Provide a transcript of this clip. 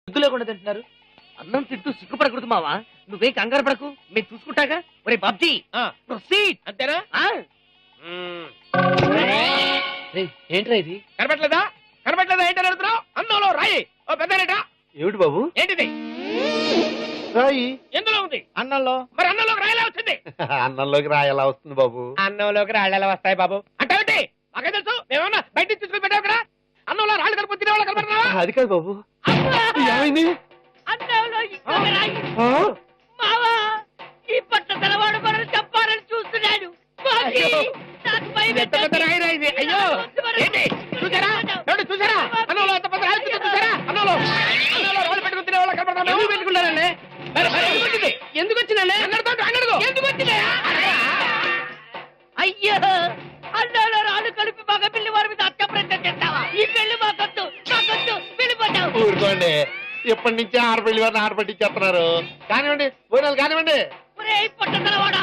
సిగ్గు లేకుండా తింటున్నారు. అన్నం తింటూ సిగ్గుపడకూడదు మావా. నువ్వేం కంగారు పడకు, మేము చూసుకుంటాగా. ఒరే బాబ్జీ ప్రొసీడ్. అంతేనా? ఏంట్రా ఇది? కనబట్లేదా ఏంటని అడుగుతున్నావు? అన్నంలో రాయి. ఓ పెద్దరేటా ఏమిటి బాబు? ఏంటిది? రాయి ఎందులో ఉంది? అన్నంలో. మరి అన్నంలోకి రాయలా వచ్చింది? అన్నంలోకి రాయి ఎలా వస్తుంది బాబు? అన్నంలోకి రాళ్ళు ఎలా వస్తాయి బాబు? అంటే మాకే తెలుసు. మేమన్నా బయట తీసుకుని పెట్టావు కదా. అన్నంలో రాళ్ళు కలుపు తినే వాళ్ళు కనబడుతున్నావా? అది కాదు బాబు. ఏమైంది? అన్నంలో ఇంకొక రాయి. మావా, ఈ పట్ట తెలవాడు మనం చెప్పాలని చూస్తున్నాడు. బాబీ, నాకు భయం ఎంత పెద్ద రాయి రాయిది. అయ్యో ఏంటి చూసారా? ఎవడు చూసారా? అన్నంలో ఎంత పెద్ద రాయి చూసారా? అన్నంలో రాళ్ళు పెట్టుకుని తినే వాళ్ళు కనబడుతున్నా. ఎందుకు పెట్టుకున్నారండి? ఎందుకు వచ్చిందండి? ఎందుకు వచ్చిందా? అయ్యో, అన్నంలో రాళ్ళు కలిపి మగ పిల్లి వారి మీద హత్య ప్రయత్నం చేస్తావా? ఈ పెళ్లి మాకొద్దు, వెళ్ళిపోతావు. ఊరుకోండి, ఎప్పటి నుంచి ఆడపల్లి వారిని ఆడపట్టించేస్తున్నారు. కానివ్వండి, భోజనాలు కానివ్వండి. ఒరేయ్ పట్ట తెలవాడా,